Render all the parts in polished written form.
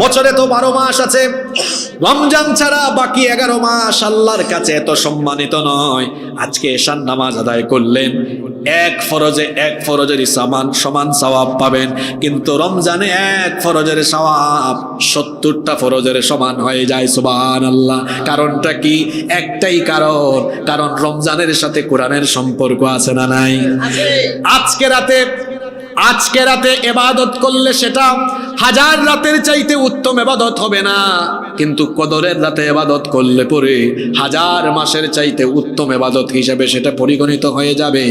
বছরে তো 12 মাস আছে, রমজান ছাড়া বাকি 11 মাস আল্লাহর কাছে এত সম্মানিত নয়। আজকে এশার নামাজ আদায় করলেন, এক ফরজের সমান সওয়াব পাবেন, কিন্তু রমজানে এক ফরজের সওয়াব 70টা ফরজের সমান হয়ে যায়। সুবহানাল্লাহ। কারণটা কি? একটাই কারণ রমজানের সাথে কোরআনের সম্পর্ক আছে না নাই? আজকে রাতে ইবাদত করলে সেটা 1000 রাতের চাইতে উত্তম ইবাদত হবে না, কিন্তু কদরের রাতে ইবাদত করলে পরে 1000 মাসের চাইতে উত্তম ইবাদত হিসেবে সেটা পরিগণিত হয়ে যাবে।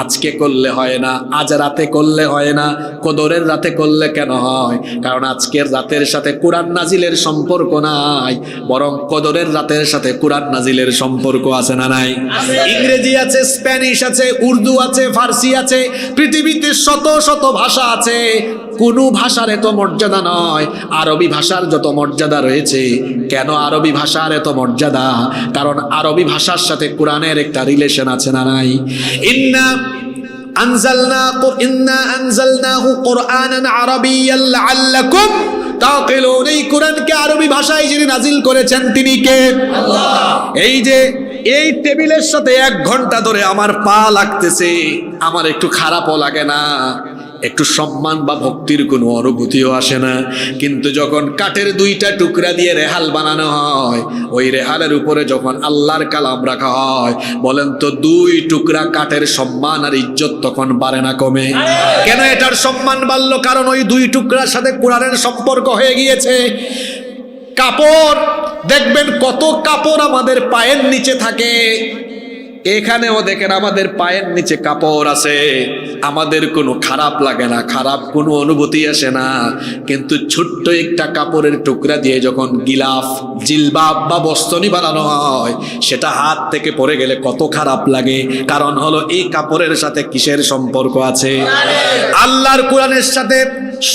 আজকে করলে হয় না, আজ রাতে করলে হয় না, কদরের রাতে করলে কেন হয়? কারণ আজকের রাতের সাথে কোরআন নাজিলের সম্পর্ক নাই, বরং কদরের রাতের সাথে কোরআন নাজিলের সম্পর্ক আছে না নাই? ইংরেজি আছে, স্প্যানিশ আছে, উর্দু আছে, ফার্সি আছে, পৃথিবীতে শত শত ভাষা আছে, কোন ভাষার এত মর্যাদা নয় আরবি ভাষার যত মর্যাদা রয়েছে। কেন আরবি ভাষার এত মর্যাদা? কারণ আরবি ভাষার সাথে কোরআনের একটা রিলেশন আছে না নাই? ইন্না আনজালনাহু কুরআনান আরাবিয়্যান লাআল্লাকুম তাকিলুন। এই কোরআনকে আরবি ভাষায় যিনি নাজিল করেছেন তিনি কে? আল্লাহ। এই যে এই টেবিলের সাথে 1 ঘন্টা ধরে আমার পা লাগতেছে, আমার একটু খারাপও লাগে না, একটু সম্মান বা ভক্তির কোনো অনুভূতিও আসে না। কিন্তু যখন কাঠের 2টা টুকরা দিয়ে রেহাল বানানো হয়, ওই রেহালের উপরে যখন আল্লাহর কালাম রাখা হয়, বলেন তো 2 টুকরা কাঠের সম্মান আর ইজ্জত তখন বাড়ে না কমে? কেন এটার সম্মান বাড়লো? কারণ ওই 2 টুকরার সাথে কোরআনের সম্পর্ক হয়ে গিয়েছে। কাপড় দেখবেন, কত কাপড় আমাদের পায়ের নিচে থাকে, এখানেও দেখেন আমাদের পায়ের নিচে কাপড় আছে, আমাদের কোনো খারাপ লাগে না, খারাপ কোনো অনুভূতি আসে না। কিন্তু ছোট্ট একটা কাপড়ের টুকরা দিয়ে যখন গিলাফ, জিলবাব বা বস্তনি বানানো হয়, সেটা হাত থেকে পড়ে গেলে কত খারাপ লাগে। কারণ হলো এই কাপড়ের সাথে কিসের সম্পর্ক আছে? আল্লাহর কোরআনের সাথে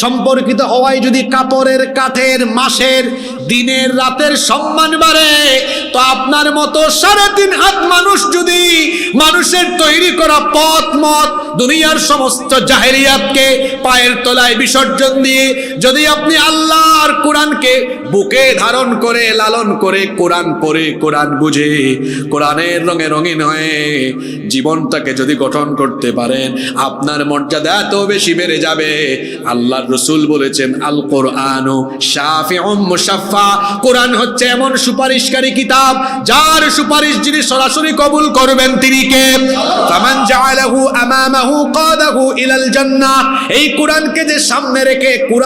সম্পর্কিত হওয়ায় যদি কাপড়ের, কাঠের, মাসের, দিনের, রাতের সম্মান বাড়ে, তো আপনার মতো 3.5 হাত মানুষ যদি মানুষের তৈরি করা পথ মত দুনিয়ার সমস্ত জাহেলিয়াতকে পায়ের তলায় বিসর্জন দিয়ে যদি আপনি আল্লাহর কোরআনকে বুকে ধারণ করে, লালন করে, কোরআন পড়ে, কোরআন বুঝে, কোরআনের রঙে রঙিন হয়ে জীবনটাকে যদি গঠন করতে পারেন, আপনার মর্যাদা এত বেশি বেড়ে যাবে। আল্লাহর রাসূল বলেছেন, আল কোরআনু শাফিউম মুশাফফা। কোরআন হচ্ছে এমন সুপারিশকারী কিতাব, যার সুপারিশ যিনি সরাসরি কবুল করবেন তিনি কে? ফামান জাআলাহু আমামাহু কাদাহু ইলাল জান্নাহ। এই কোরআনকে যে সামনে রেখে